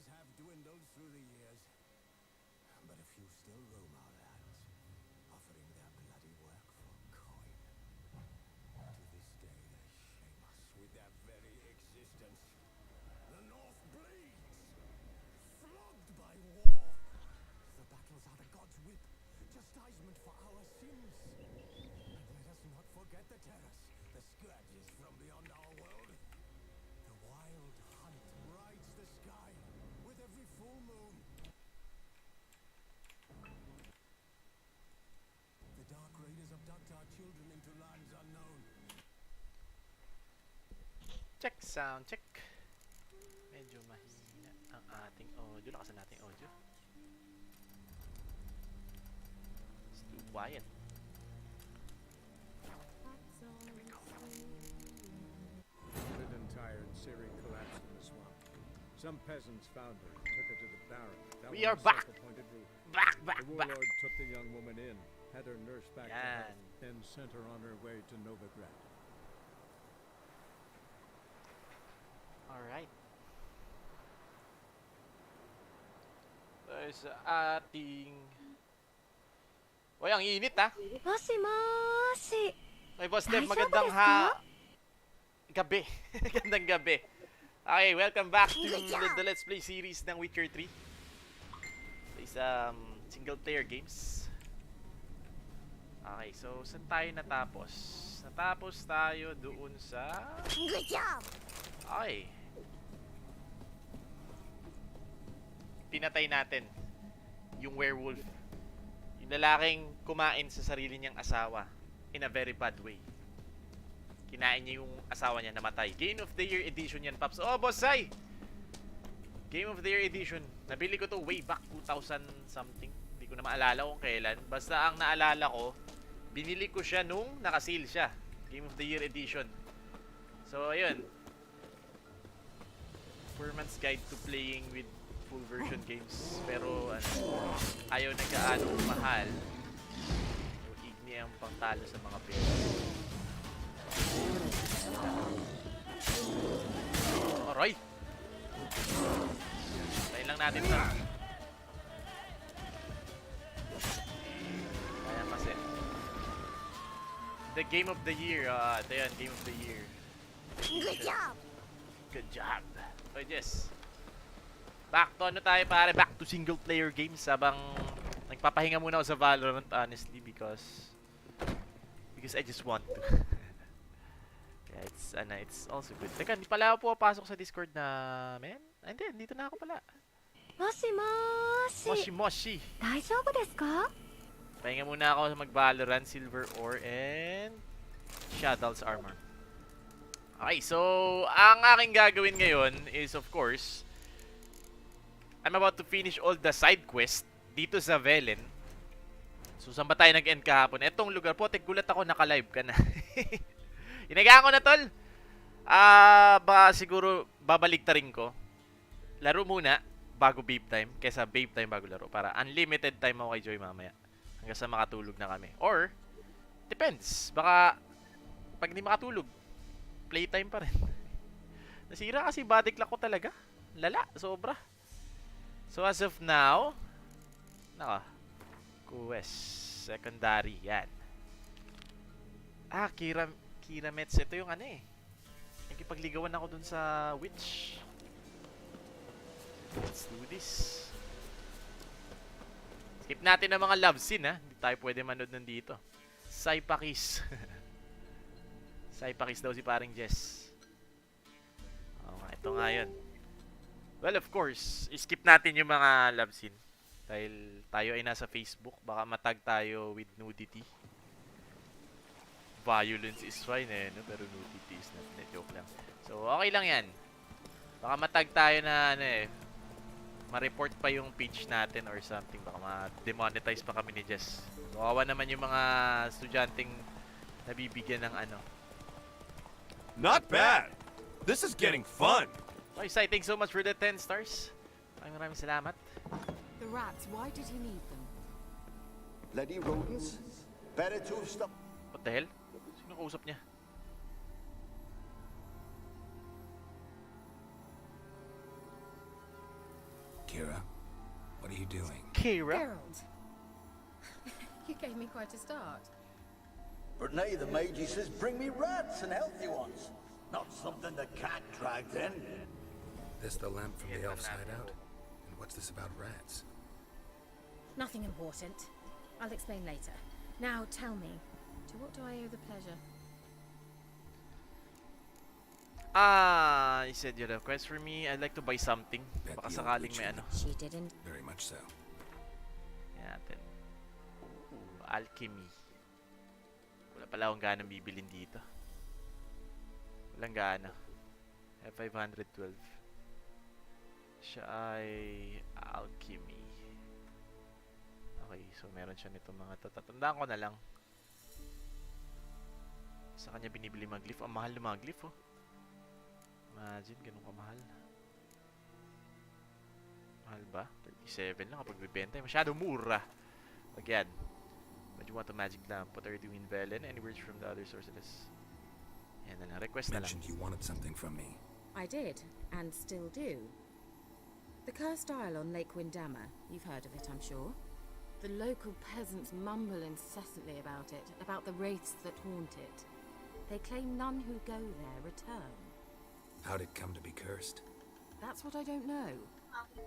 numbers have dwindled through the years, but a few still roam our lands, offering their bloody work for coin. To this day, they shame us with their very existence. The North bleeds, flogged by war. The battles are the gods' whip, chastisement for our sins. And let us not forget the terrors, the scourges from beyond our world. The wild hunt rides the sky with every full moon. The Dark Raiders abduct our children into lands unknown. Check sound, check. Medyo mahina ang ating audio. Lakasan natin audio. It's too quiet. There we go. Ridden Tyre and Ciri collapsed in the swamp. Some peasants found her and took her to the Baron. We are back! Back, The warlord took the young woman in, had her nursed back to Yan. health, then sent her on her way to Novigrad. Alright. Tayo sa ating... Uy, ang init ha! Moshi. Ay, Boss Dev, Daisugu magandang desu ka? gabi. Magandang gabi. Okay, welcome back to the Let's Play series ng Witcher 3. It's single player games. Okay, so saan tayo natapos? Natapos tayo doon sa... Good job. Okay. Pinatay natin yung werewolf. Yung lalaking kumain sa sarili niyang asawa in a very bad way. Kinain niya yung asawa niya, namatay. Game of the Year edition yan, Paps. Oh, Boss Sai! Game of the Year edition. Nabili ko to way back 2000 something. Hindi ko na maalala kung kailan. Basta ang naalala ko, binili ko siya nung naka-sale siya. Game of the Year edition. So, ayun. Performance guide to playing with full version games. Pero, ano, ayaw na gaano mahal. So, igni ang pangtalo sa mga pera. Alright! Tayo lang natin ito. Kaya kasi. The Game of the Year. Ito yan, Game of the Year. Good job. Good job. Oh, yes. Back to ano tayo pare? Back to single player games. Habang nagpapahinga muna ako sa Valorant honestly because I just want to. Yeah, it's also good. Teka, hindi pala ako pumapasok sa Discord na, men? Hindi, dito na ako pala. Moshi. Moshi. Daisugu desu ka? Pahinga muna ako sa mag-Valorant, Silver Ore, and Shaddol's Armor. Okay, so, ang aking gagawin ngayon is, of course, I'm about to finish all the side quest dito sa Velen. So, saan ba tayo nag-end kahapon? Etong lugar po, gulat ako, naka-live ka na. Inagaan ko na, tol. Baka siguro babaliktarin ko. Laro muna bago babe time. Kesa babe time bago laro. Para unlimited time ako kay Joy mamaya. Hanggang sa makatulog na kami. Or, depends. Baka, pag hindi makatulog, playtime pa rin. Nasira kasi body clock ko talaga. Lala, sobra. So, as of now, quest, secondary, yan. Kiramets, ito yung ano eh. Nakipagligawan ako dun sa witch. Let's do this. Skip natin ang mga love scene ha. Hindi tayo pwede manood nandito. Saipakis. Saipakis daw si paring Jess. Ito nga yun. Well, of course, skip natin yung mga love scene. Dahil tayo ay nasa Facebook. Baka matag tayo with nudity. Violence is fine eh, no? Pero nudity is not. Joke lang. So, okay lang yan. Baka matag tayo na, ano eh, ma-report pa yung page natin or something. Baka ma-demonetize pa kami ni Jess. Kawawa naman yung mga estudyanteng nabibigyan ng ano. Not bad. This is getting fun. Okay, Sai, thanks so much for the 10 stars. Maraming salamat. The rats, why did he need them? Bloody rodents? Better to stop. What the hell? Sino kausap niya? Kira, what are you doing? Kira? Geralt. You gave me quite a start. But now the Magi says bring me rats and healthy ones. Not something the cat dragged in. This the lamp from the elf side out? And what's this about rats? Nothing important. I'll explain later. Now tell me, to what do I owe the pleasure? You said you had a quest for me. I'd like to buy something. Bet Baka the old sakaling witch may would. ano. She didn't. Very much so. Yan natin. Alchemy. Wala pala akong ganang bibilin dito. Walang gana. F512. Siya ay alchemy. Okay, so meron siya nito mga to. Tatandaan ko na lang. Sa kanya binibili mga glyph. Ang mahal ng mga glyph, oh. Imagine, ganun kamahal. Mahal ba? 37 lang kapag bibenta. Masyado mura. Again, but you want a magic lamp. What are you doing, Velen? Any words from the other sorceress? Yan na lang. Request na lang. Mentioned you wanted something from me. I did, and still do. The cursed isle on Lake Windammer. You've heard of it, I'm sure. The local peasants mumble incessantly about it, about the wraiths that haunt it. They claim none who go there return. How'd it come to be cursed? That's what I don't know.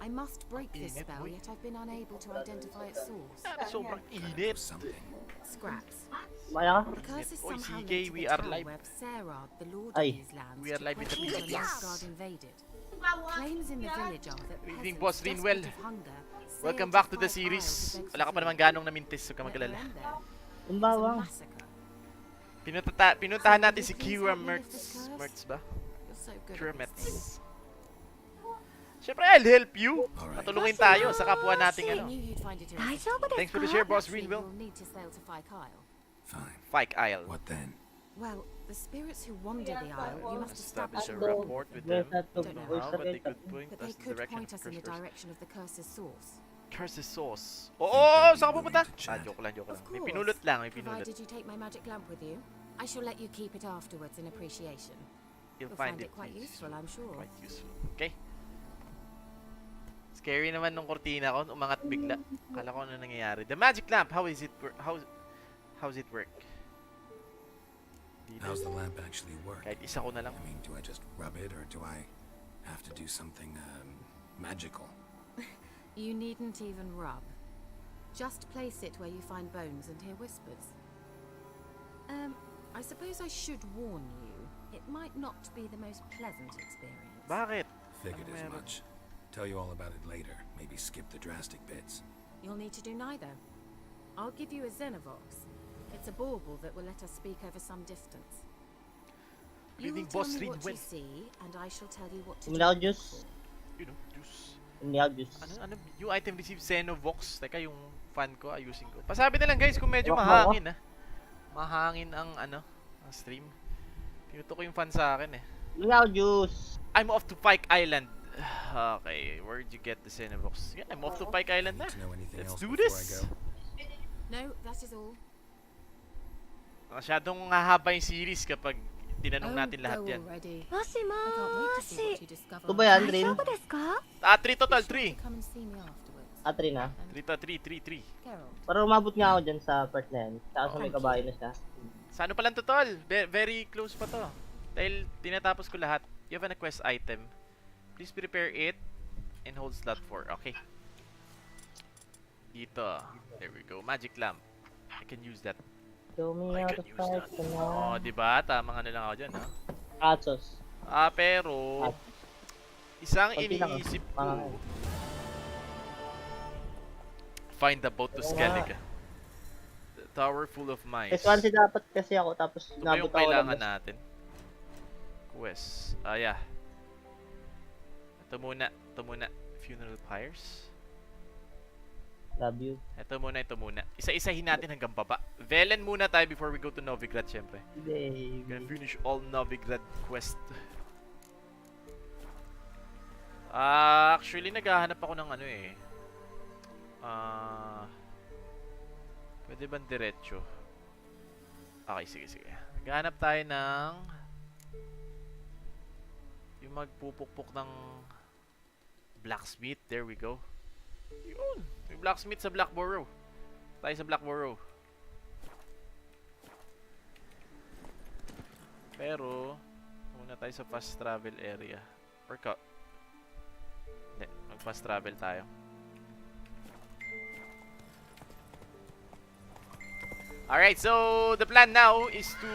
I must break this Init, spell, boy. yet I've been unable to identify its source. Sobrang It init. was something. Scraps. Maya ka? The curse is Oy, somehow sige, linked to we the are town live. where Serad, the lord Ay. of these lands, We are took live in the refuge when Philippines. Asgard invaded. Claims in the village are that Good evening, peasants Boss Rinwell. desperate of hunger Welcome sailed back to to the Five Isles series. to beg Wala ka for pa naman food. ganong namintis. Huwag ka Yet magalala. their end there Yung was a bawang. massacre. Pinuntahan natin si So, will you Kira please help me lift this curse? Mertz ba? You're so good Kira at these things. Mertz. Siyempre, I'll help you. Alright. Patulungin tayo sa kapwa nating I ano. knew you'd find it 大丈夫 Thanks です for the か share, Boss Naturally, Greenville. you'll need to sail to Fyke Isle. Fine. Fike Isle. What then? Well, the spirits who wander the isle, you must Establish establish a rapport with them. Besa to Don't know voice How, but they rate. could point but us they in the could direction point of us in the curse. direction of the curse's source. Curse's sauce. Think Oo, they'd be saan ka willing pupunta? to chat. Joke lang, joke lang. Of May course. pinulot lang, may pinulot. Provided you take my magic lamp with you, I shall let you keep it afterwards in appreciation. You'll You'll find find it it quite useful, I'm sure. Quite useful. Okay. Scary naman nung kortina ko, umangat bigla. Kala ko ano nangyayari. The magic lamp, how is it how's it work? Dito. How's the lamp actually work? Kahit isa ko na lang. I mean, do I just rub it or do I have to do something magical? You needn't even rub. Just place it where you find bones and hear whispers. I suppose I should warn you, it might not be the most pleasant experience. Bakit? Figured Ano as meron? much. Tell you all about it later. Maybe skip the drastic bits. You'll need to do neither. I'll give you a Xenovox. It's a bauble that will let us speak over some distance. You Reading will tell Boss me what Rinwell. you see, and I shall tell you what to Bumili do. ako and juice. look for. You know, juice. Hindi ako juice. Ano, yung item received Xenovox. Teka, yung fan ko, ayusin ko. Pasabi na lang guys kung medyo Wak, mahangin Mahangin ang ang stream. Pinuto ko yung fan sa akin eh. Bumili ako juice. I'm off to Pike Island. Okay, where'd you get the Xenovox? Yeah, I'm off to Pike Island na. Need to know anything Let's else do before this. I go? No, that is all. Masyadong hahaba yung series kapag tinanong natin lahat go yan. already. もしも I can't wait to see ー what し you discover. Ito ba yan, 大 Rin? 丈夫ですか 3 total, 3. Come and see me afterwards. Atri na. 3. Carol. Para umabot nga ako dyan sa part na yan. Tsaka sa may Thank kabayo you. na siya. Sa ano pa lang to, tol? Very close pa to. Dahil tinatapos ko lahat. You have a quest item. Please prepare it and hold slot 4. Okay. Dito. There we go. Magic lamp. I can use that. Show me I how can to use fight that. ka Oh, na. di ba? Tamang ano lang ako dyan, ha? Atsos. Pero isang Konti lang, iniisip mga- ko. Find the boat to Skellige. The tower full of mice. S1 dapat kasi ako tapos Ito ba nabot yung ako kailangan lang. natin? Quest. Yeah. Ito muna. Funeral pyres. Love you. Ito muna. Isa-isahin natin hanggang baba. Velen muna tayo before we go to Novigrad, syempre. Gonna Baby. finish all Novigrad quest. Actually, naghahanap ako ng ano eh. Pwede bang diretso? Okay, sige. Naghahanap tayo ng yung magpupukpok ng Blacksmith, there we go. Yun, may blacksmith sa Blackborough. Tayo sa Blackborough. Pero, muna tayo sa fast travel area. Or hindi, mag-fast travel tayo. Alright, so the plan now is to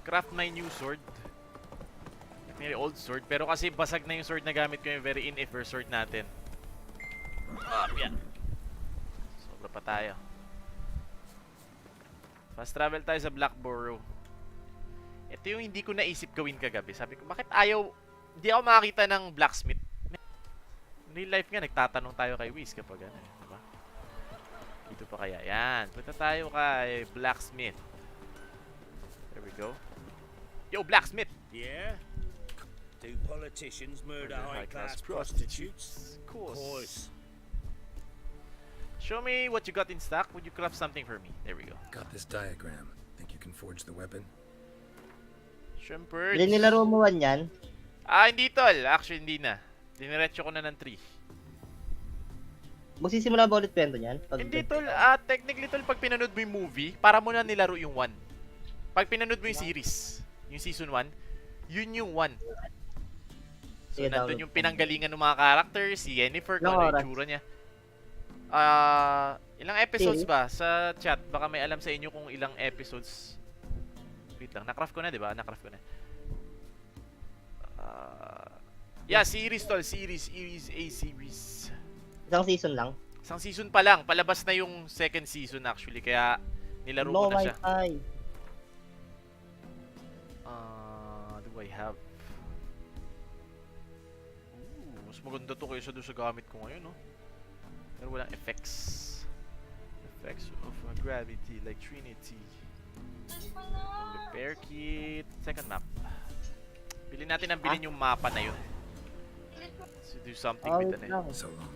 craft my new sword. May old sword, pero kasi basag na yung sword na gamit ko, yung very ineffective sword natin. Yan. Sobra pa tayo. Fast travel tayo sa Blackborough. Ito yung hindi ko naisip gawin kagabi. Sabi ko, bakit hindi ako makakita ng blacksmith? In real life nga, nagtatanong tayo kay Whis kapag ano, diba? Dito pa kaya? Yan. Punta tayo kay blacksmith. There we go. Yo, blacksmith! Yeah? Do politicians murder high-class high-class prostitutes? Of course. Show me what you got in stock. Would you craft something for me? There we go. Got this diagram. Think you can forge the weapon? Shrimpers. Hindi nilaro mo 1 yan? Hindi tol. Actually, hindi na. Diniretso ko na ng 3. Magsisimula ba ulit kwento niyan? Hindi tol. Technically tol, pag pinanood mo yung movie, para mo na nilaro yung 1. Pag pinanood mo yung series, yung season 1, yun yung 1. So, Sige, nandun download yung pinanggalingan ng mga characters, si Yennefer, kung ano yung tsura niya. Ilang episodes ba? Sa chat, baka may alam sa inyo kung ilang episodes. Wait lang, na-craft ko na, di ba? Na-craft ko na. Yeah, series tol. Series. Isang season lang? Isang season pa lang. Palabas na yung second season actually. Kaya nilaro ko na siya. Do I have... mas maganda to kaysa doon sa gamit ko ngayon, no? Pero walang effects. Effects of gravity, like Trinity. Repair kit. Second map. Bilhin natin ang bilhin yung mapa na yun. So do something with it. So long.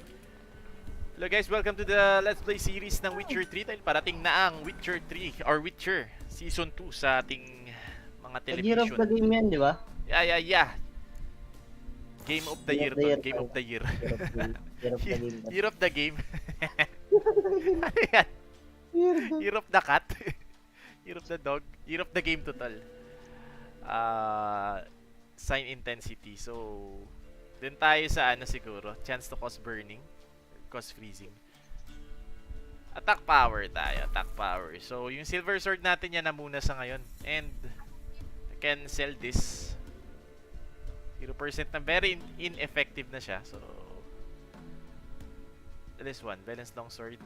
Hello guys, welcome to the Let's Play series ng Witcher 3. Dahil parating na ang Witcher 3 or Witcher Season 2 sa ating mga television. Year of the game yan, di ba? Yeah. Game of the year to. Game of the year. Year of the game. Ano yan? Year of the cat. Year of the dog. Year of the game total. Sign intensity. So, dun tayo sa ano siguro. Chance to cause burning. Cause freezing. Attack power tayo. Attack power. So, yung silver sword natin yan na muna sa ngayon. And, I can sell this. 0% na very ineffective na siya. So, this one. Balance long sword.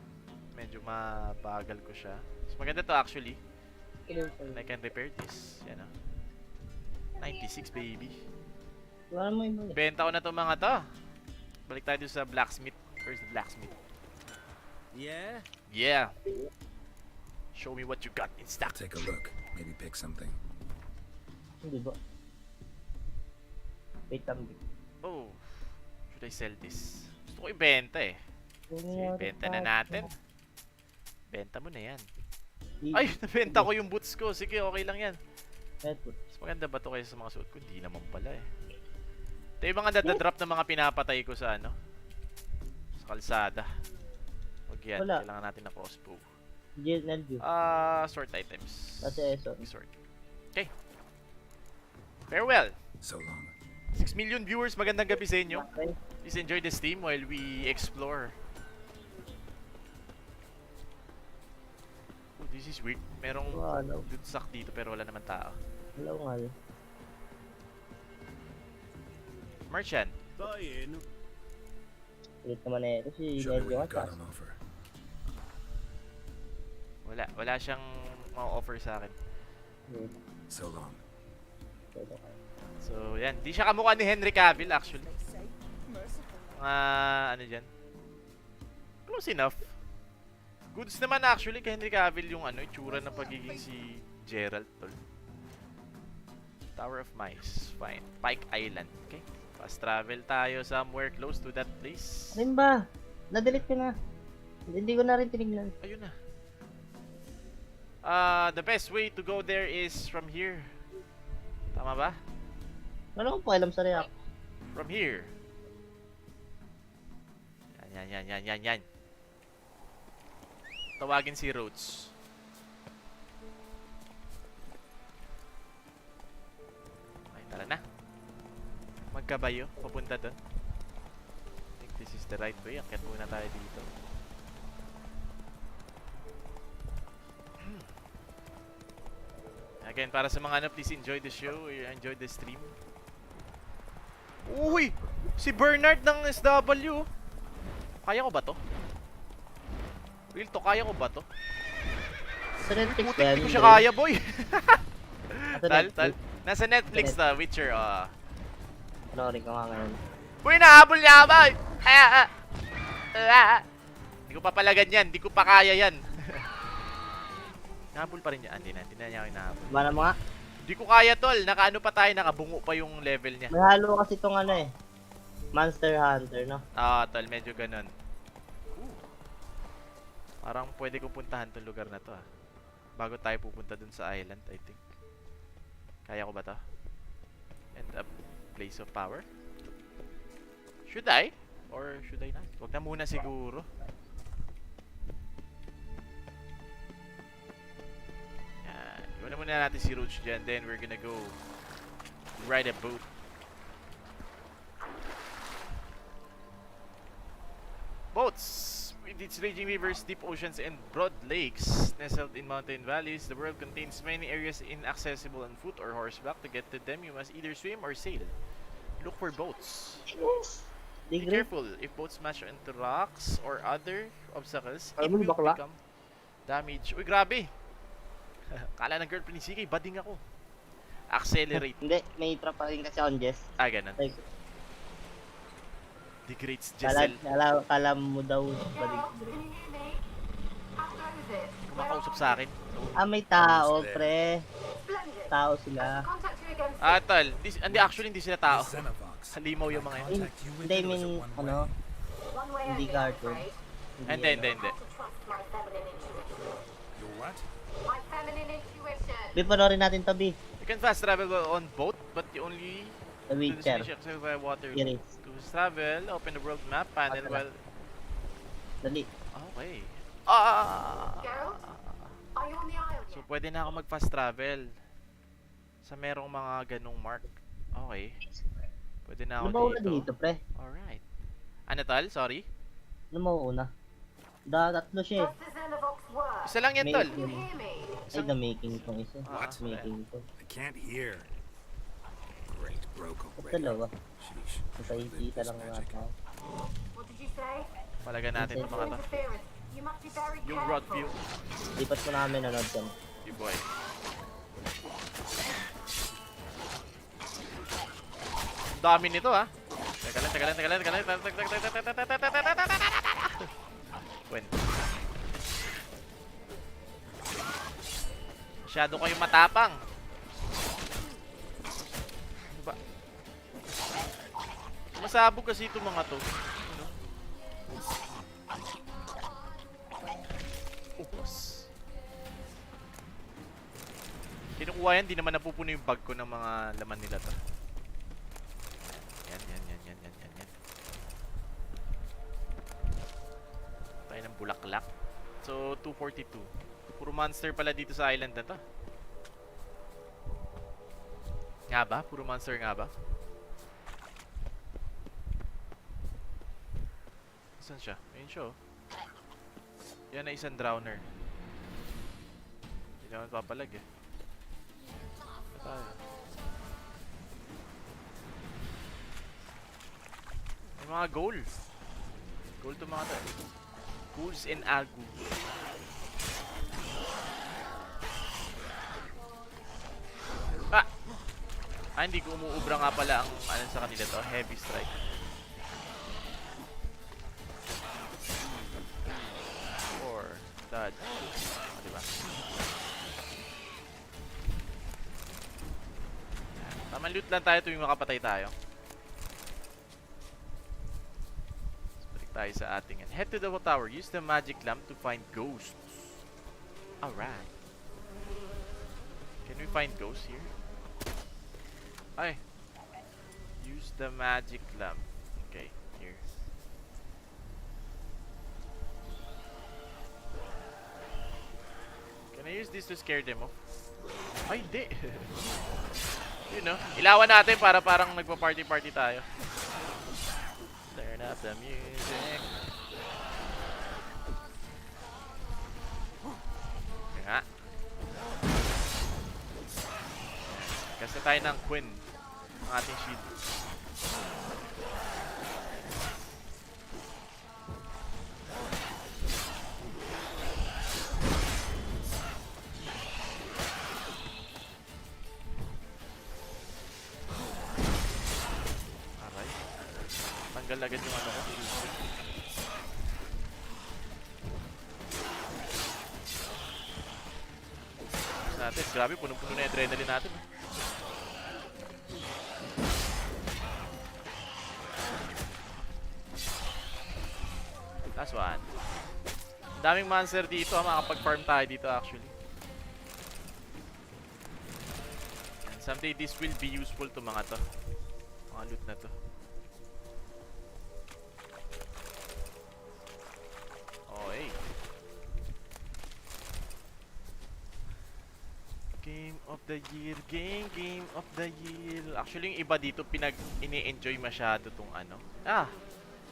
Medyo mabagal ko siya. So, maganda to actually. And I can repair this. Yan o. 96 baby. Benta ko na itong mga to. Balik tayo sa blacksmith. Where's the blacksmith? Yeah? Yeah. Show me what you got in stock. Take a look. Maybe pick something. Hindi ba? Wait lang. Oh. Should I sell this? Gusto ko ibenta eh. Sige, benta na natin. Benta mo na yan. Ay, nabenta ko yung boots ko. Sige, okay lang yan. Mas maganda ba ito kaysa sa mga suit ko? Hindi naman pala eh. Ito yung mga nadadrop na mga pinapatay ko sa ano? Sa kalsada. Huwag yan. Kailangan natin ng crossbow. Sort items. Sort. Okay. Farewell. So long. 6 million viewers, magandang gabi sa inyo. Please enjoy the stream while we explore. Oh, this is weird. Merong loot sack dito pero wala naman tao. Hello nga. Merchant. Buy in. Ulit naman eh. Kasi Show me medyo what you got matas. on offer. Wala siyang ma-offer sa akin. So long. So, yan. Di siya kamukha ni Henry Cavill actually. Ano dyan? Close enough. Goods naman actually kay Henry Cavill yung ano, itsura ng pagiging si Geralt tol. Tower of Mice. Fine. Pike Island. Okay. Fast travel tayo somewhere close to that place. Alin ba? Na-delete ko na. Hindi ko na rin tinignan. Ayun na. The best way to go there is from here. Tama ba? Wala akong pakialam sa react. From here. Yan. Tawagin si Rhodes. Okay, tara na. Magkabayo, papunta doon. I think this is the right way. Akyat muna tayo dito. Again, para sa mga ano, please enjoy the show, enjoy the stream. Uy! Si Bernard ng SW. Kaya ko ba to? Real to, kaya ko ba to? Sa Netflix Putik, ba yan? hindi ko siya kaya, boy. Sa Tal. Netflix. Nasa Netflix na, Witcher, Panoorin ko nga ngayon. Uy, nahabol niya ba? Hindi ko pa pala ganyan, hindi ko pa kaya yan. Nahabol pa rin niya. Hindi na niya ako hinahabol. Ba na mga? Hindi ko kaya, tol. Nakaano pa tayo, nakabungo pa yung level niya. May halo kasi itong ano eh. Monster Hunter, no? Tol, medyo ganun. Parang pwede kong puntahan tong lugar na to, bago tayo pupunta dun sa island, I think. Kaya ko ba to? End up place of power? Should I? Or should I not? Wag na muna siguro. Yan. Iwan na muna natin si Roach dyan. Then we're gonna go ride a boat. Boats! With its raging rivers, deep oceans, and broad lakes nestled in mountain valleys, the world contains many areas inaccessible on foot or horseback. To get to them, you must either swim or sail. Look for boats. Be careful. If boats smash into rocks or other obstacles, it will become damage. Uy, grabe! Kala ng girlfriend ni CK, bading ako. Accelerate. Hindi, may trap pa rin kasi on Jess. Ganun. Like, Degrades Jessel. kala mo daw balik. Kumakausap sa akin. May tao, pre. Tao sila. Tol. Actually, hindi sila tao. Halimaw yung mga yun. Hindi, ano? Hindi cartoon. Hindi. Your what? Bi, panoorin natin to, Bi. You can fast travel on boat, but you only The Witcher. accessible by water. Series. To travel, open the world map panel while... Dali. Okay. So, pwede na ako mag-fast travel. Sa merong mga ganong mark. Okay. Pwede na ako Ano mauna dito, pre? Alright. Ano, tol? Sorry? Ano mauna? Tatlo siya eh. Isa lang yan, tol. Ay, the making tong isa. What? Making to. I can't hear. Great, broke already. Dalawa. Sheesh. Nakikita lang mga tao. Palagan natin itong mga to. Yung broad view. Lipat mo namin nanood dyan. You boy. Ang dami nito, ha. Teka lang. When? Masyado kayong matapang. Ano ba? Masabog kasi itong mga to. Ano? Upas. Kinukuha yan, di naman napupuno yung bag ko ng mga laman nila to. Yan. Tayo ng bulaklak. So, 242. Puro monster pala dito sa island na to. Nga ba? Puro monster nga ba? Saan siya? Ayun siya, oh. Yan na isang drowner. Hindi naman papalag eh. Ano tayo? May mga gold. Gold to mga tayo. Ghouls and agu. Hindi ko umuubra nga pala ang ano sa kanila to, heavy strike. Or dodge. Diba? Tamang loot lang tayo tuwing makapatay tayo. Balik tayo sa ating head to the tower. Use the magic lamp to find ghosts. Alright. Can we find ghosts here? Ay. Use the magic lamp. Okay, here. this to scare them off. Ay, hindi. Yun no. Ilawan natin para parang nagpa-party-party tayo. Turn up the music. Nga. Kasi tayo ng Queen. Ang ating shield. Tanggal agad yung ano ko. Natin, grabe, punong-puno na yung adrenaline natin. Last one. Daming monster dito, makakapag-farm tayo dito actually. And someday this will be useful to mga to. Mga loot na to. Game of the year, game of the year. Actually, yung iba dito ini-enjoy masyado tong ano.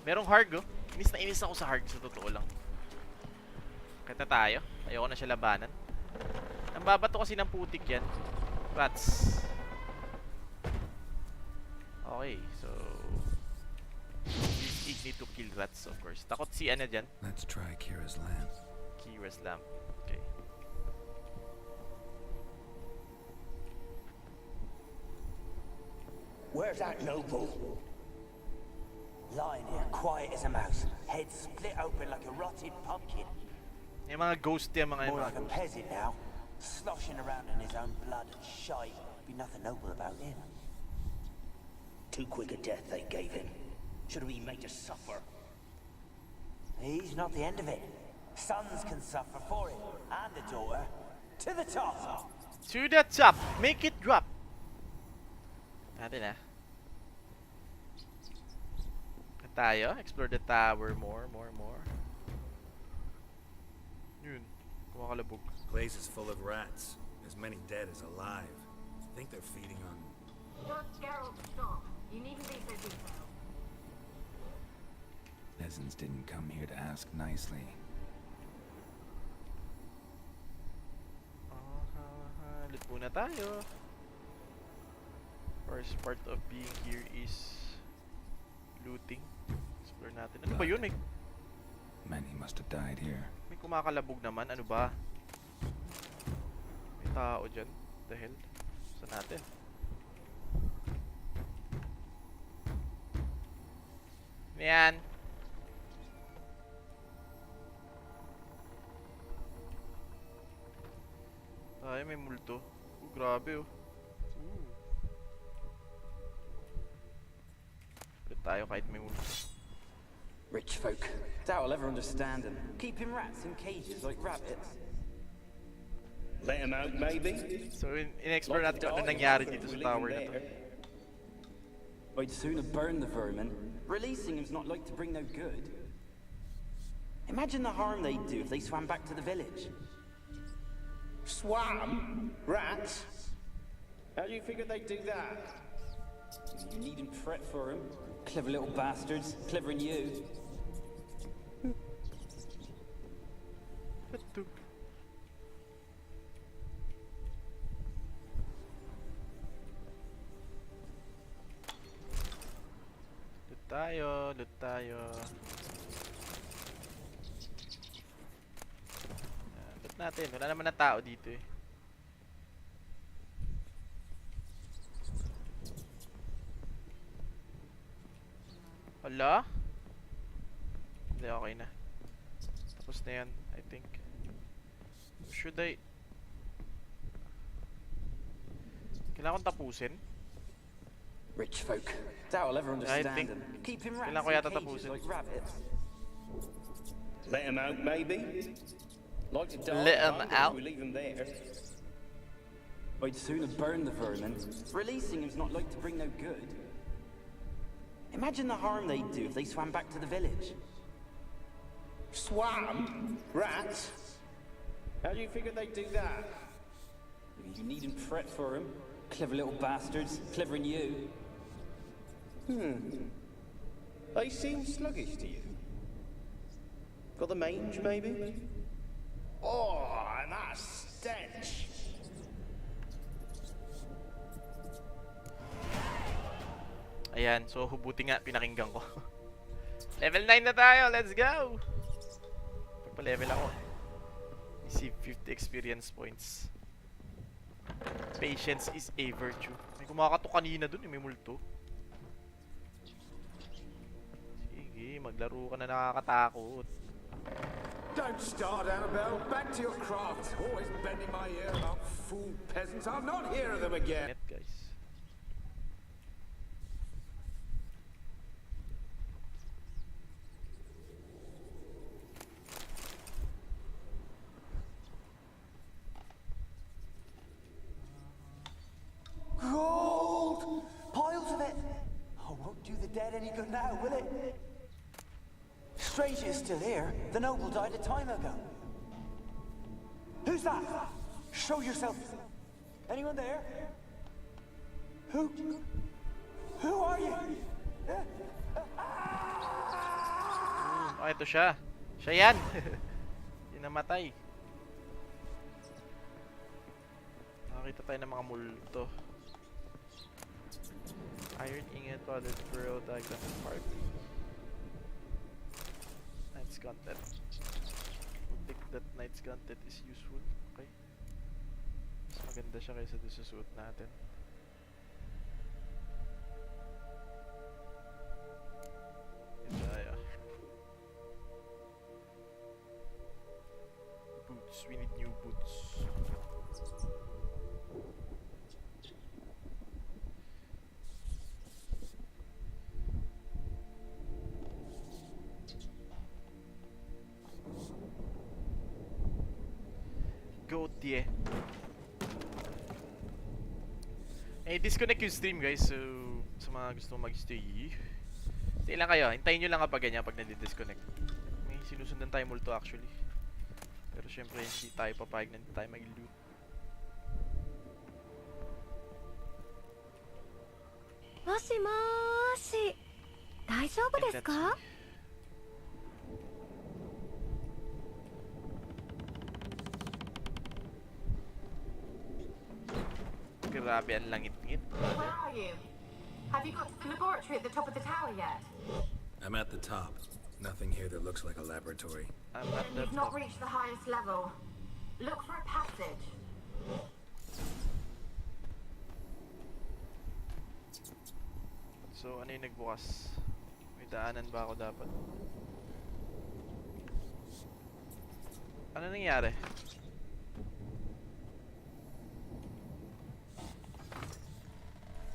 Merong Harg, oh. Inis na inis ako sa Harg, sa totoo lang. Kata tayo. Ayoko na siya labanan. Ang babato kasi ng putik yan. Rats. Okay, so you need to kill rats, of course. Takot si ano dyan. Let's try Kira's lamp. Kira's lamp. Okay. Where's that noble? Lying here, quiet as a mouse, head split open like a rotted pumpkin. Yung mga ghost yan, mga More like a peasant now, sloshing around in his own blood and shite. Be nothing noble about him. Too quick a death they gave him. Should have been made to suffer. He's not the end of it. Sons can suffer for it, and the daughter. To the top! To the top! Make it drop! Natin tayo, explore the tower more. Yun, kumakalabog. Place is full of rats. As many dead as alive. I think they're feeding on... Gerald, stop. You needn't be so detailed. Peasants didn't come here to ask nicely. Loot muna tayo. First part of being here is looting. Explore natin. Ano ba yun? Many must have died here. May kumakalabog naman. Ano ba? May tao dyan. What the hell? Saan natin? Ayan. Ay, may multo. Grabe oh. Tayo kahit may multo. Rich folk. Doubt I'll ever understand them. Keeping rats in cages like rabbits. Let them out, maybe? So, in-explore natin kung ano nangyari dito sa tower na to. I'd sooner burn the vermin. Releasing them's not like to bring no good. Imagine the harm they'd do if they swam back to the village. Swam? Rats? How do you figure they'd do that? You needn't fret for them. Clever little bastards. Clever than you. Loot tayo. Loot natin. Wala naman na tao dito eh. Hala? Hindi, okay na. Tapos na yan, I think. Should I... Kailangan kong tapusin? Rich folk. Doubt I'll ever understand them. Keeping rats in cages like rabbits. Let them out, maybe? Like to die. Let them out? We leave them there. I'd sooner burn the vermin. Releasing them's not like to bring no good. Imagine the harm they'd do if they swam back to the village. Swam? Rats? How do you figure they'd do that? You needn't fret for him. Clever little bastards, clever than you. They seem sluggish to you. Got the mange, maybe? Oh, and that stench! Ayan, so hubuti nga pinakinggan ko. Level 9 na tayo, let's go! Pagpa-level ako. Receive 50 experience points. Patience is a virtue. May kumakato kanina dun, may multo. Sige, maglaro ka na, nakakatakot. Don't start, Annabelle. Back to your craft. Always bending my ear about fool peasants. I'll not hear of them again. Net, guys. Gold! Piles of it! Oh, won't do the dead any good now, will it? Strange it's still here. The noble died a time ago. Who's that? Show yourself. Anyone there? Who? Who are you? Oh, ito siya. Siya yan. Yung namatay. Nakakita tayo ng mga multo. Iron ingot, water pearl, diagram of party. Knight's content. We'll think that knight's content is useful. Okay. Mas maganda siya kaysa doon sa suit natin. Yun tayo. Boots. We need new boots. Gautier. Disconnect yung stream, guys. So, sa mga gusto mag-stay, stay lang kayo. Hintayin nyo lang kapag ganyan pag nadi-disconnect. May sinusundan tayo multo actually. Pero syempre, hindi tayo papayag na hindi tayo mag-loot. Moshi-moshi. Daijoubu desu ka? Grabe ang langit-ngit. Where are you? Have you got to the laboratory at the top of the tower yet? I'm at the top. Nothing here that looks like a laboratory. I'm at the You've not reached the highest level. Look for a passage. So, ano yung nagbukas? May daanan ba ako dapat? Ano nangyari?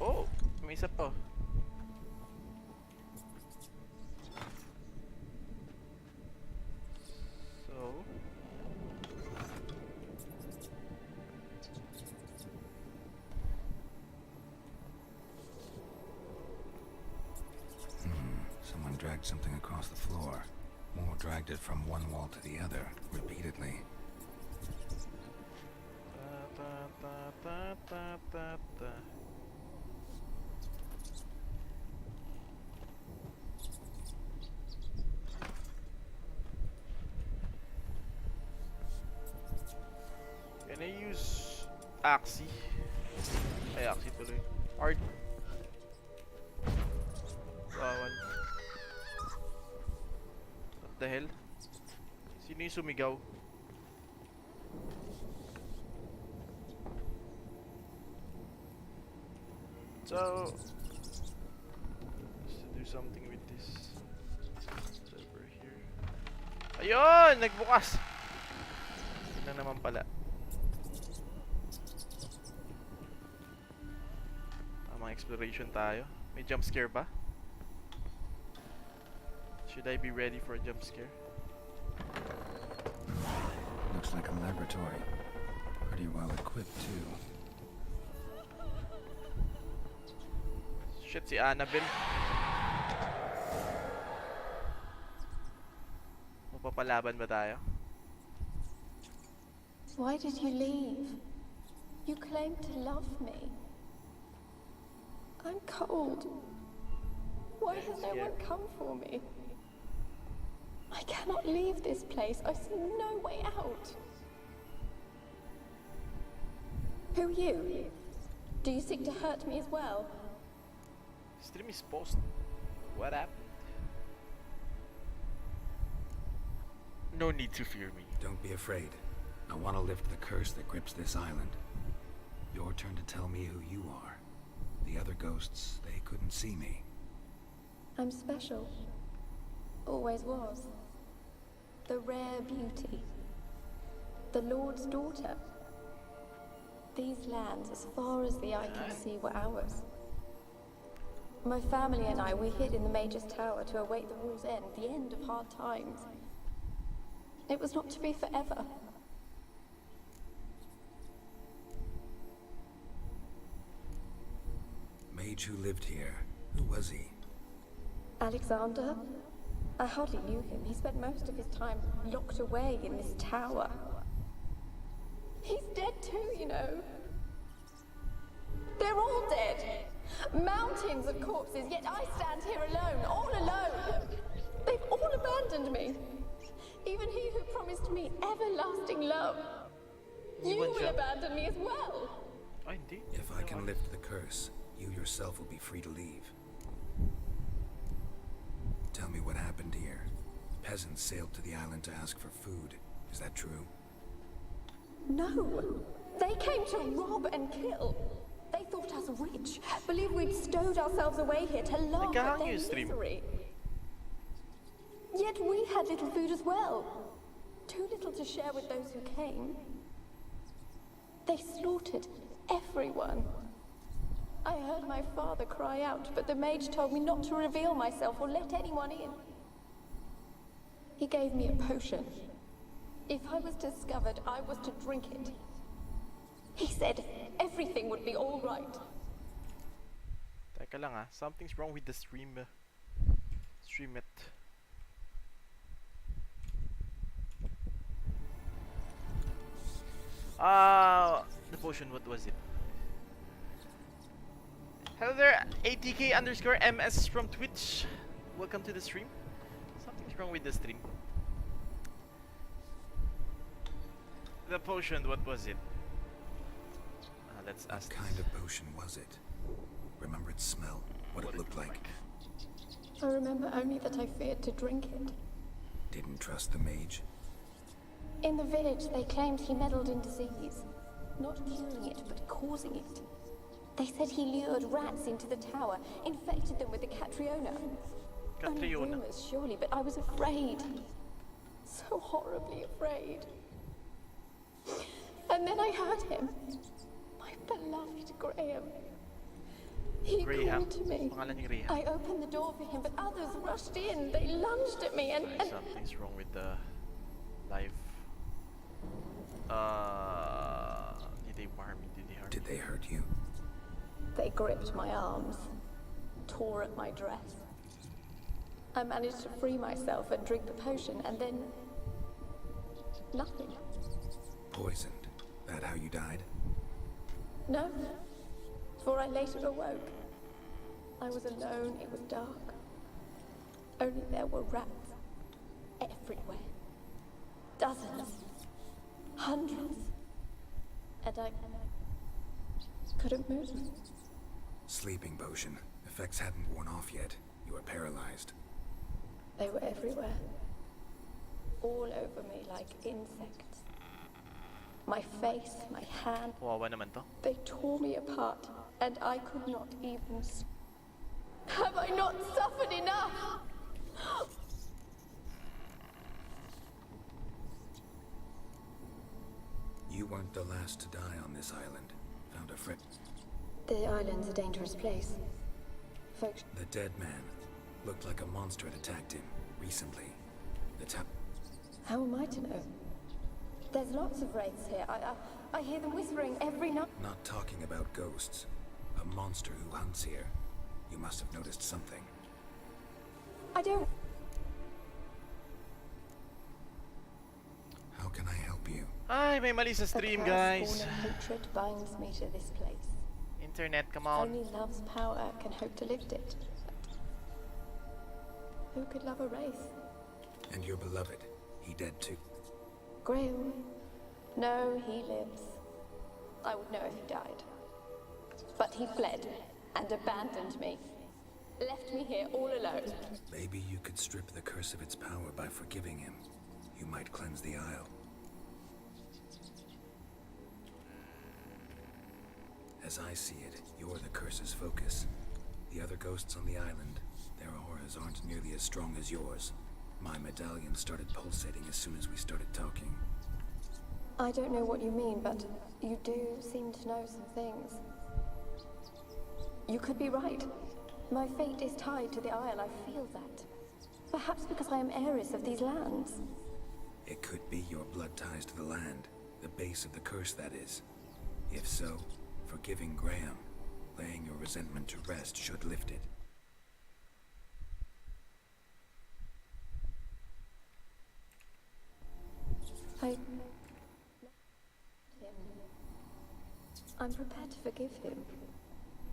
Oh! May isa pa. So... Someone dragged something across the floor. More dragged it from one wall to the other, repeatedly. Can I use Axie? Ay, Axie tuloy. Art. Bawal. What the hell? Sino yung sumigaw? So, let's do something with this. Over here. Ayun! Nagbukas! Yun na naman pala. Tamang exploration tayo. May jump scare ba? Should I be ready for a jump scare? Looks like a laboratory. Pretty well equipped, too. Shit, si Annabelle. Mapapalaban ba tayo? Why did you leave? You claimed to love me. I'm cold. Why has no one come for me? I cannot leave this place. I see no way out. Who are you? Do you seek to hurt me as well? Stream is post. What happened? No need to fear me. Don't be afraid. I want to lift the curse that grips this island. Your turn to tell me who you are. The other ghosts, they couldn't see me. I'm special. Always was. The rare beauty. The Lord's daughter. These lands, as far as the eye can see, were ours. My family and I, we hid in the Mage's Tower to await the war's end, the end of hard times. It was not to be forever. Mage who lived here. Who was he? Alexander? I hardly knew him. He spent most of his time locked away in this tower. He's dead too, you know. They're all dead. Mountains of corpses, yet I stand here alone, all alone. They've all abandoned me. Even he who promised me everlasting love. You will abandon me as well. Oh, indeed. If I can lift the curse, you yourself will be free to leave. Tell me what happened here. Peasants sailed to the island to ask for food. Is that true? No. They came to rob and kill. They thought us rich, believed we'd stowed ourselves away here to laugh at their misery. Yet we had little food as well. Too little to share with those who came. They slaughtered everyone. I heard my father cry out, but the mage told me not to reveal myself or let anyone in. He gave me a potion. If I was discovered, I was to drink it. He said everything would be all right. Teka lang ah, something's wrong with the stream. Stream it. The potion, what was it? Hello there, ATK_MS from Twitch. Welcome to the stream. Something's wrong with the stream. The potion, what was it? Let's ask. What kind of potion was it? Remember its smell? What it looked like? I remember only that I feared to drink it. Didn't trust the mage? In the village, they claimed he meddled in disease. Not curing it, but causing it. They said he lured rats into the tower, infected them with the Catriona. Only rumors, surely, but I was afraid. So horribly afraid. And then I heard him. My beloved Graham. He called to me. I opened the door for him, but others rushed in. They lunged at me and... Something's wrong with the life. Did they harm me? Did they hurt you? They gripped my arms, tore at my dress. I managed to free myself and drink the potion, and then... nothing. Poisoned? That how you died? No, for I later awoke. I was alone, it was dark. Only there were rats everywhere. Dozens. Hundreds. And I couldn't move. Sleeping potion. Effects hadn't worn off yet. You were paralyzed. They were everywhere. All over me like insects. My face, my hand. They tore me apart, and I could not even... Have I not suffered enough? You weren't the last to die on this island. Found a friend. The island's a dangerous place. Folks... The dead man looked like a monster had attacked him recently. How am I to know? There's lots of wraiths here. I hear them whispering every night. Not talking about ghosts. A monster who hunts here. You must have noticed something. I don't... How can I help you? Ay, may mali sa stream, A curse guys. born of hatred binds me to this place. Internet, come on. Only love's power can hope to lift it. But who could love a race? And your beloved, he dead too? Graham? No, he lives. I would know if he died. But he fled and abandoned me. Left me here all alone. Maybe you could strip the curse of its power by forgiving him. You might cleanse the Isle. As I see it, you're the curse's focus. The other ghosts on the island, their auras aren't nearly as strong as yours. My medallion started pulsating as soon as we started talking. I don't know what you mean, but you do seem to know some things. You could be right. My fate is tied to the Isle, I feel that. Perhaps because I am heiress of these lands. It could be your blood ties to the land, the base of the curse, that is. If so, forgiving Graham, laying your resentment to rest should lift it. I'm prepared to forgive him,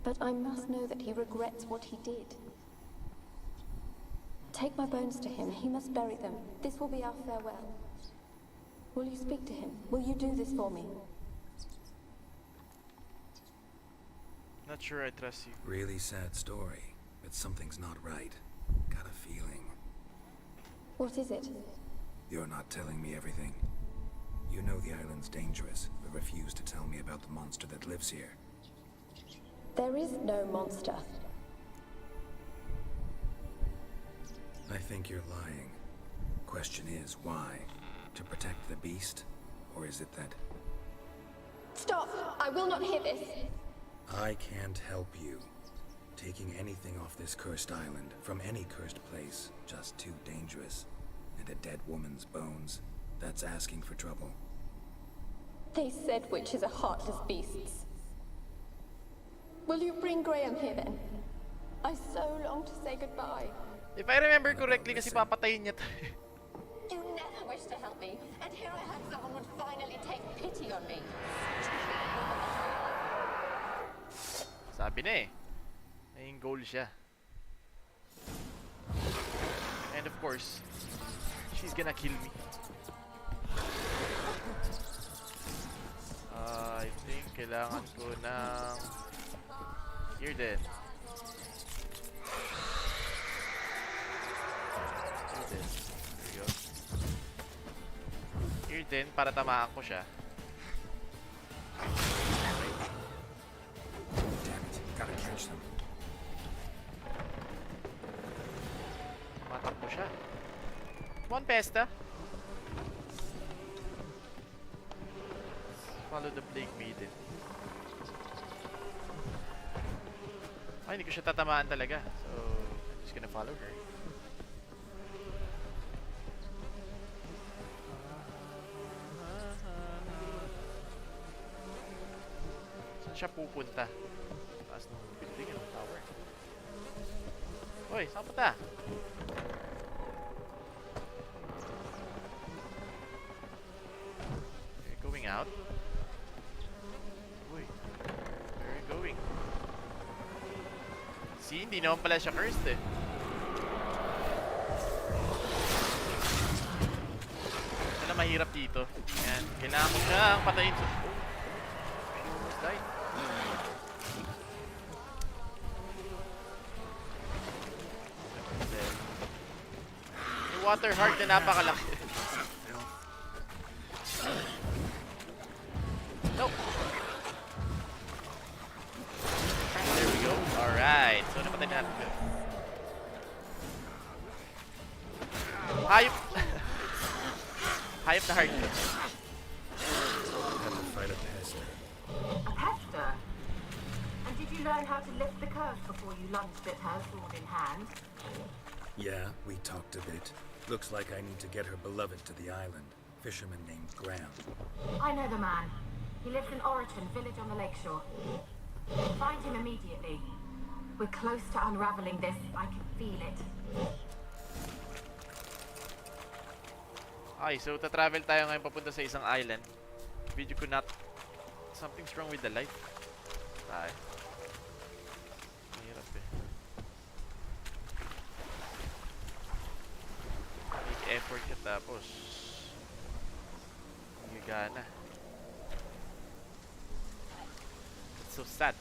but I must know that he regrets what he did. Take my bones to him. He must bury them. This will be our farewell. Will you speak to him? Will you do this for me? Not sure I trust you. Really sad story, but something's not right. Got a feeling. What is it? You're not telling me everything. You know the island's dangerous, but refuse to tell me about the monster that lives here. There is no monster. I think you're lying. Question is, why? To protect the beast? Or is it that... Stop! I will not hear this! I can't help you. Taking anything off this cursed island, from any cursed place, just too dangerous. And a dead woman's bones, that's asking for trouble. They said witches are heartless beasts. Will you bring Graham here then? I so long to say goodbye. If I remember correctly, kasi papatayin niya tayo. You never wished to help me, and here I had someone would finally take pity on me. Sabi na eh. May goal siya. And of course, she's gonna kill me. I think kailangan ko ng Irden. Irden. There you go. Irden para tamaan ko siya. Damn it, gotta catch them. Matakbo siya. Come on, Pesta. Follow the Plague Maiden. Ay, hindi ko siya tatamaan talaga. So, I'm just gonna follow her. Saan siya pupunta? Taas ng building, ng tower. Uy, saan punta? Okay, going out. Uy, where are you going? See, hindi naman pala siya cursed eh. Ito na mahirap dito. Ayan, kailangan ko siyang patayin. Oh, she almost died. Yung water heart na napakalaki. No. There we go. Alright. So, napatay na natin. Hayop. Hayop na heart. Have to fight a pester. A pester? And did you learn how to lift the curse before you lunged at her, sword in hand? Yeah, we talked a bit. Looks like I need to get her beloved to the island. Fisherman named Graham. I know the man. He lives in Oriton, village on the lakeshore. Find him immediately. We're close to unraveling this. I can feel it. Okay, so ta-travel tayo ngayon papunta sa isang island. Video ko not... Something's wrong with the light. Tayo. Mahirap eh. Make effort ka tapos hindi gana. It's so sad.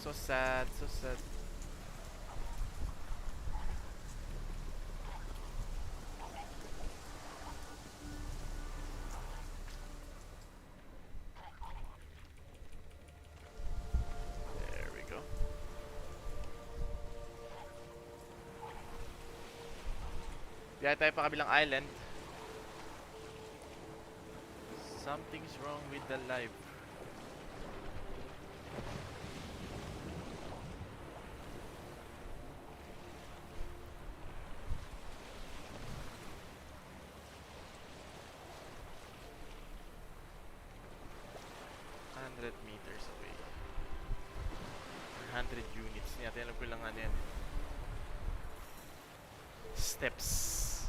So sad, so sad. There we go. Biyahe tayo pa kabilang island. Something's wrong with the life. Meters away. 100 units. Yata alam ko lang ano yan. Steps.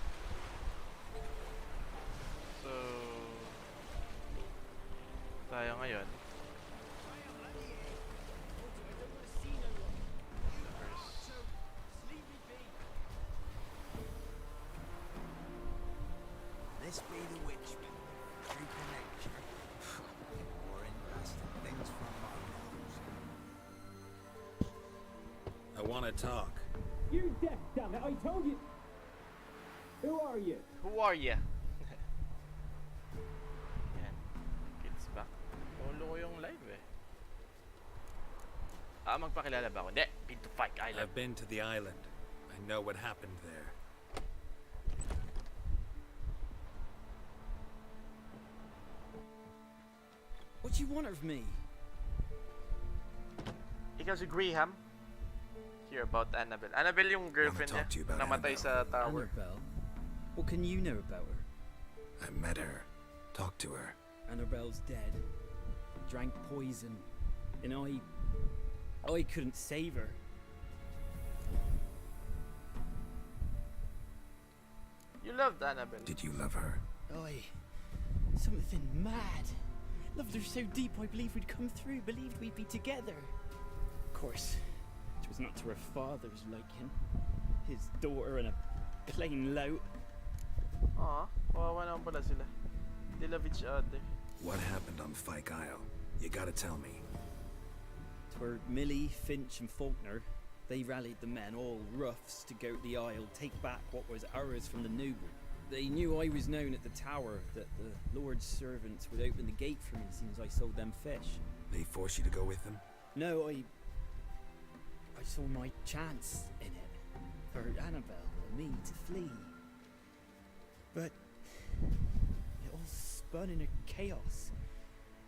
So tayo ngayon. This be the Witchman. Reconnection. Boring bastard things from my nose. I want to talk. You're deaf, damn it! I told you. Who are you? Who are ya? Yan. Kids back. Lolo ko yung live eh. Magpakilala ba ako? Hindi. Been to Pike Island. I've been to the island. I know what happened there. What do you want of me? Ikaw si Graham. Hear about Annabelle. Annabelle yung girlfriend niya. Namatay sa tower. Annabelle? What can you know about her? I met her. Talked to her. Annabelle's dead. Drank poison. And I couldn't save her. You loved Annabelle. Did you love her? Something mad. Loved her so deep I believed we'd come through, believed we'd be together. Of course, it was not to her father's liking. His daughter and a plain lout. Kawawa naman pala sila. They love each other. What happened on Fyke Isle? You gotta tell me. Twere Millie, Finch and Faulkner. They rallied the men, all roughs, to go to the Isle, take back what was ours from the noble. They knew I was known at the tower, that the Lord's servants would open the gate for me as soon as I sold them fish. They forced you to go with them? No, I saw my chance in it, for Annabelle and me to flee. But it all spun in a chaos.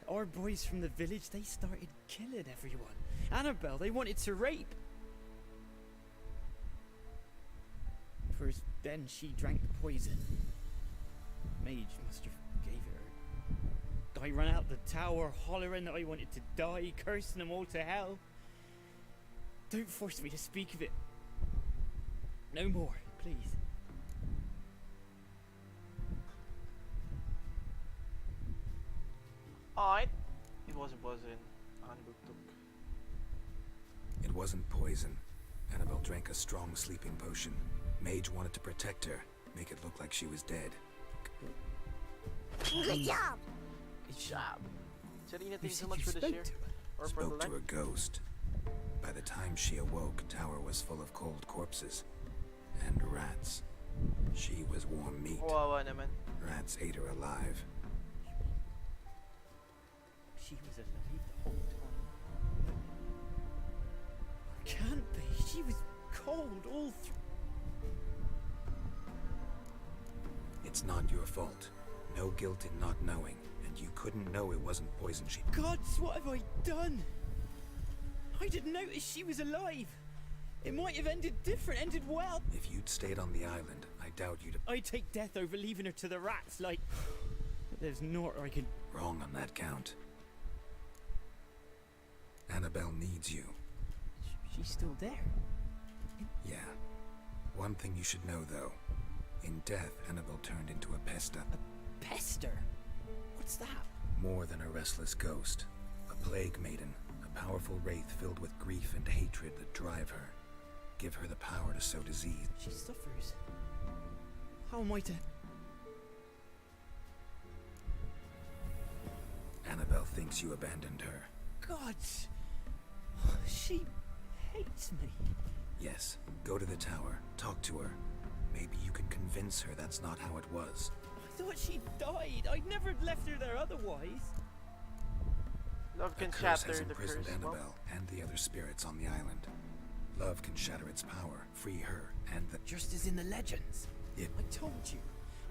Our boys from the village, they started killing everyone. Annabelle, they wanted to rape. First, then she drank the poison. Mage must have gave it her. I ran out the tower, hollering that I wanted to die, cursing them all to hell. Don't force me to speak of it. No more, please. Alright. It wasn't poison. Annabelle took. It wasn't poison. Annabelle drank a strong sleeping potion. Mage wanted to protect her, make it look like she was dead. Good job! Good job. Serena, thanks so much for the share. Or for the Spoke to a ghost. By the time she awoke, tower was full of cold corpses. And rats. She was warm meat. Kawawa naman. Rats ate her alive. She was alive the whole time. Can't be. She was cold all through. It's not your fault. No guilt in not knowing, and you couldn't know it wasn't poison she... Gods, what have I done? I didn't notice she was alive. It might have ended different, ended well. If you'd stayed on the island, I doubt you'd have... I'd take death over leaving her to the rats, like... But there's naught I can... Wrong on that count. Annabelle needs you. She's still there? Yeah. One thing you should know, though. In death, Annabelle turned into a pester. A pester? What's that? More than a restless ghost. A plague maiden. A powerful wraith filled with grief and hatred that drive her. Give her the power to sow disease. She suffers. How am I to... Annabelle thinks you abandoned her. God! She hates me. Yes, go to the tower, talk to her. Maybe you can convince her that's not how it was. I thought she died. I'd never left her there otherwise. Love can The curse shatter has the imprisoned curse. Annabelle and the other spirits on the island. Love can shatter its power, free her, and the... Just as in the legends. I told you.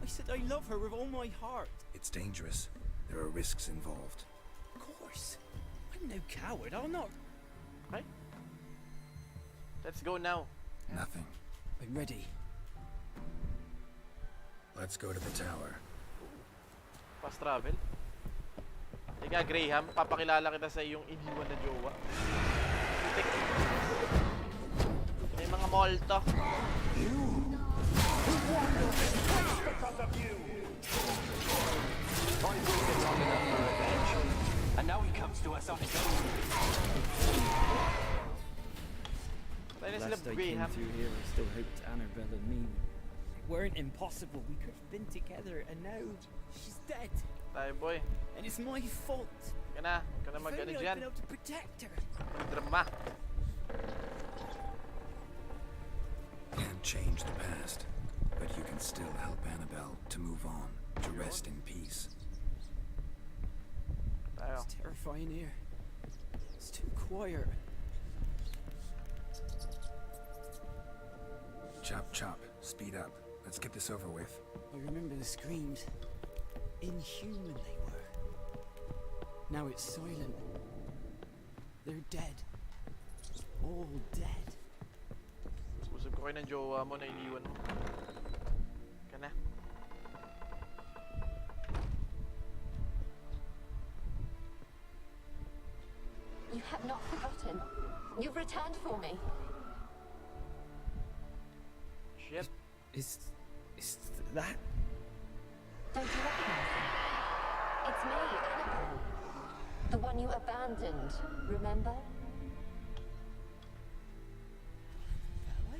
I said I love her with all my heart. It's dangerous. There are risks involved. Of course. I'm no coward. I'll not... Okay. Let's go now. Nothing. I'm ready. Let's go to the tower. Fast travel. Ika, Graham, papakilala kita sa iyong iniwan na jowa. Putik. May mga molto. Because of you. I waited long enough for revenge, and now he comes to us on his own. Tayo na sila, Last I came Graham. through here, I still hoped Annabelle and me weren't impossible. We could have been together, and now she's dead. Tayo, boy. And it's my fault. Ka na. Ka na If mag-ano only I'd dyan. been able to protect her. Drama. Can't change the past, but you can still help Annabelle to move on, to rest in peace. Tayo. It's terrifying here. It's too quiet. Chop, chop. Speed up. Let's get this over with. I remember the screams. Inhuman they were. Now it's silent. They're dead. All dead. Usap ko kayo ng jowa mo na iniwan mo. Ka na. You have not forgotten. You've returned for me. Shit. Is that? Don't you recognize me? It's me, Annabelle. The one you abandoned, remember? I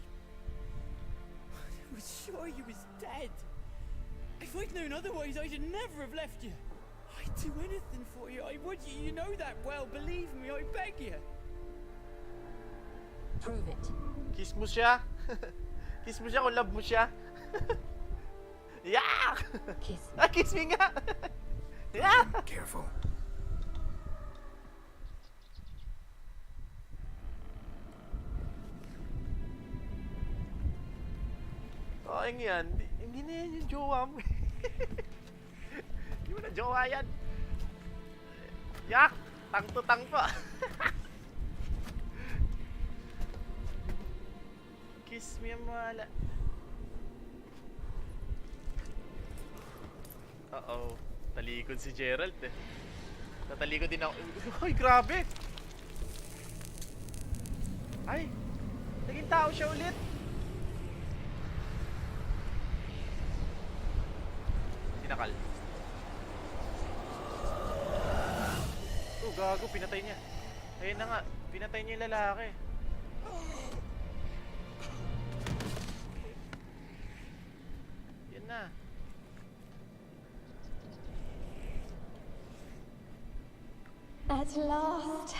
was sure you was dead. If I'd known otherwise, I'd never have left you. I'd do anything for you. I would. You know that well. Believe me, I beg you. Prove it. Kiss mo siya. Kiss mo siya kung love mo siya. Yeah! Kiss me. Ah, kiss me nga! Yeah! Careful. Sayang yan. Hindi na yan yung jowa mo. Hindi mo na jowa yan. Yak! Tang to tang pa. Kiss me, mala. Uh-oh. Talikod si Gerald eh. Natalikod din ako. Ay, grabe! Ay! Naging tao siya ulit! Sinakal. Oh, gago. Pinatay niya. Ayun na nga. Pinatay niya yung lalaki. Yan na. At last.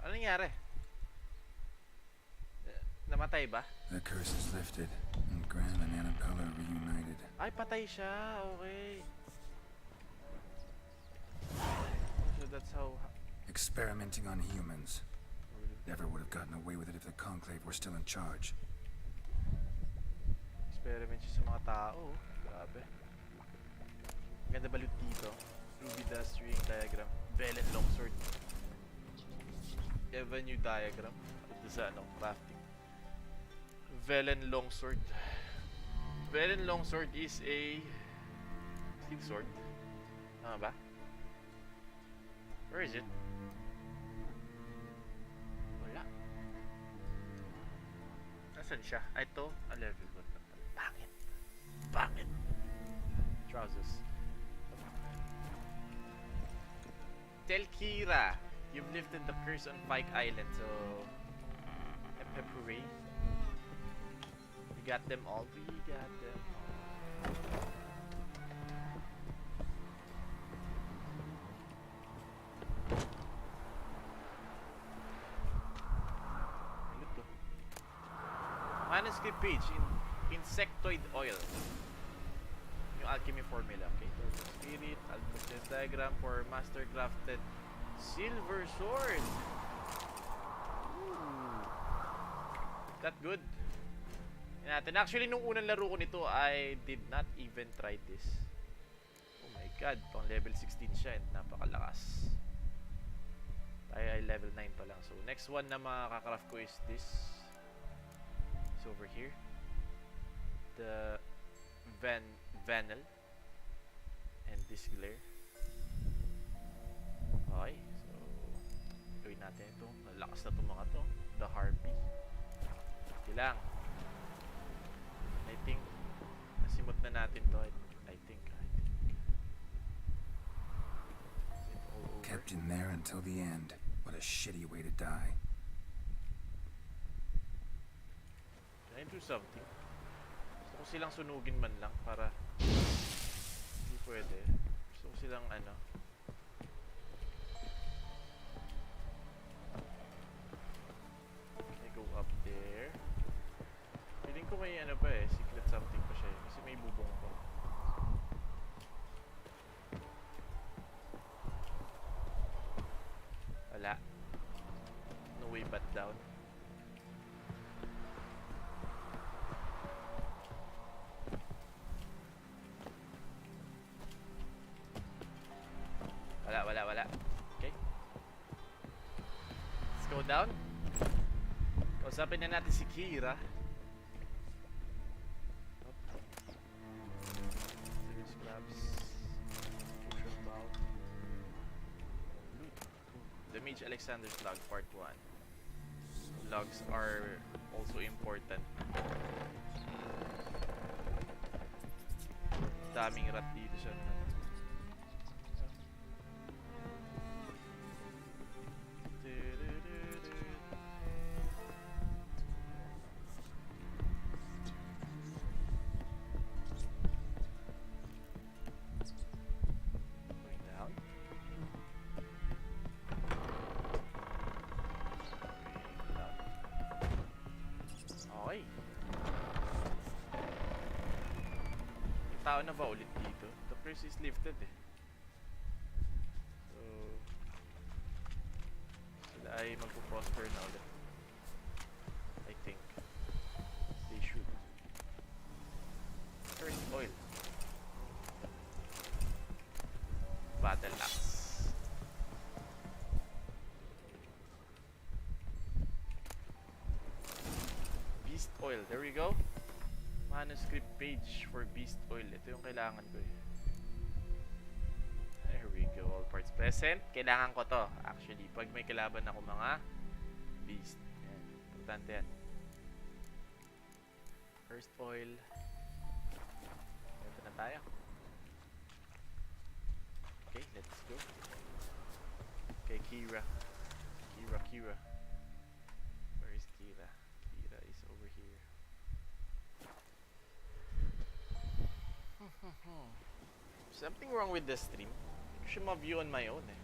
Ano nangyari? Namatay ba? The curse is lifted, and Graham and Annabelle are reunited. Ay, patay siya. Okay. So that's how... Experimenting on humans. Never would have gotten away with it if the Conclave were still in charge. Experiment siya sa mga tao. Grabe. Ganda balut dito. Ruby Dust Ring Diagram. Velen Longsword. Avenue Diagram. Ito sa ano, crafting. Velen Longsword. Velen Longsword is a steel sword. Tama ba? Where is it? Wala. Nasaan siya? Ito, a level 1. Pangit. Pangit. trousers. Tell Kira you've lifted the curse on Pike Island, so hooray. We got them all. We got them all. Manuscript page in insectoid oil. Yung alchemy formula, okay? Spirit, alchemist diagram for master crafted silver sword. Ooh. That good. Yan natin. Actually, nung unang laro ko nito, I did not even try this. Oh my god, pang level 16 siya and napakalakas. Tayo ay level 9 pa lang. So, next one na makaka-craft ko is this. Over here, the Vanel and this glare. Okay, so gawin natin ito. Malakas na itong mga to. The Harpy. Ito lang. I think nasimot na natin to. I think kept in there until the end. What a shitty way to die. Can I do something? Gusto ko silang sunugin man lang para hindi pwede. Gusto ko silang ano. Okay, go up there. Feeling ko may ano pa eh, secret something pa siya eh. Kasi may bubong pa. Wala. No way but down. Wala. Okay. Let's go down. Kausapin na natin si Kira. The Mage Alexander's log, part 1. Logs are also important. Daming rat dito siya. Tao na ba ulit dito? The curse is lifted eh. So sila ay magpo-prosper na ulit. I think they should. Curse oil. Battle axe. Beast oil. There we go. Manuscript page for beast oil. Ito yung kailangan ko eh. There we go. All parts present. Kailangan ko to. Actually, pag may kalaban ako mga beast. Yan. Importante yan. First oil. Ito na tayo. Okay, let's go. Okay, Kira. Kira. Where is Kira? Kira is over here. Something wrong with the stream. Hindi ko siya ma-view on my own eh.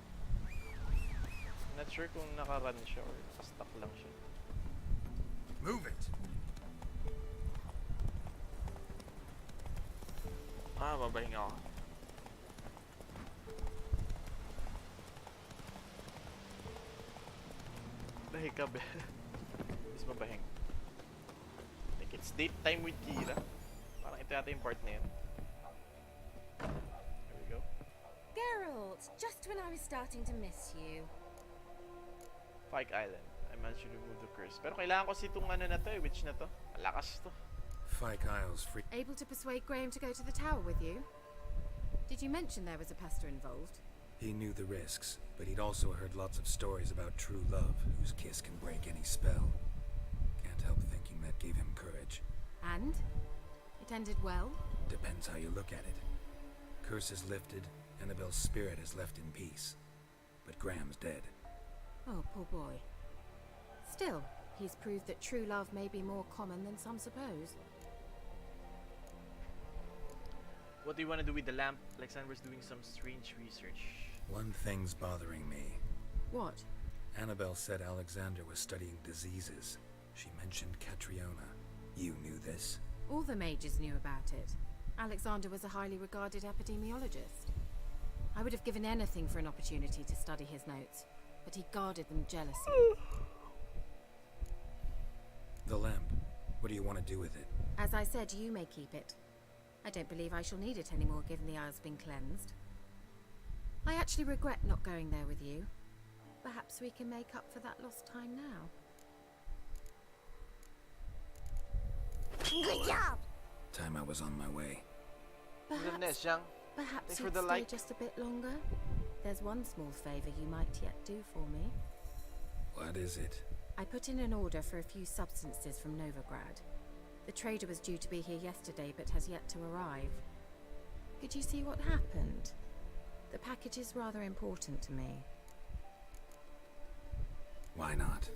I'm not sure kung naka-run siya or naka-stuck lang siya. Move it! Babahinga ako. Bahing ka ba? Mas mabahing. I think it's date time with Kira. Parang ito yata yung part na yun. There we go. Geralt, just when I was starting to miss you. Pike Island. I managed to remove the curse. Pero kailangan ko si itong ano na to eh, witch na to. Malakas to. Pike Isles free. Able to persuade Graham to go to the tower with you? Did you mention there was a pester involved? He knew the risks, but he'd also heard lots of stories about true love, whose kiss can break any spell. Can't help thinking that gave him courage. And? It ended well? Depends how you look at it. curse is lifted, Annabelle's spirit is left in peace. But Graham's dead. Oh, poor boy. Still, he's proved that true love may be more common than some suppose. What do you want to do with the lamp? Alexander's doing some strange research. One thing's bothering me. What? Annabelle said Alexander was studying diseases. She mentioned Catriona. You knew this? All the mages knew about it. Alexander was a highly regarded epidemiologist. I would have given anything for an opportunity to study his notes, but he guarded them jealously. The lamp. What do you want to do with it? As I said, you may keep it. I don't believe I shall need it anymore, given the Isle's been cleansed. I actually regret not going there with you. Perhaps we can make up for that lost time now. Good job! Time I was on my way. Perhaps Thanks for you'd the stay like. just a bit longer? There's one small favor you might yet do for me. What is it? I put in an order for a few substances from Novigrad. The trader was due to be here yesterday, but has yet to arrive. Could you see what happened? The package is rather important to me. Why not?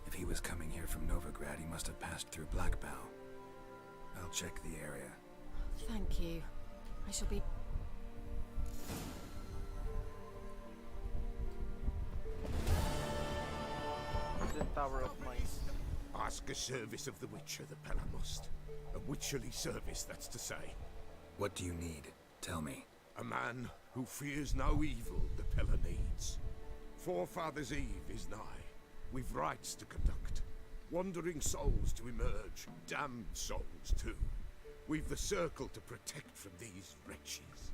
If he was coming here from Novigrad, he must have passed through Blackbow. I'll check the area. Thank you. I shall be... The Tower of Mice. Ask a service of the Witcher, the Pella must. A witcherly service, that's to say. What do you need? Tell me. A man who fears no evil the Pella needs. Forefathers' Eve is nigh. We've rites to conduct. Wandering souls to emerge. Damned souls, too. We've the circle to protect from these wretches.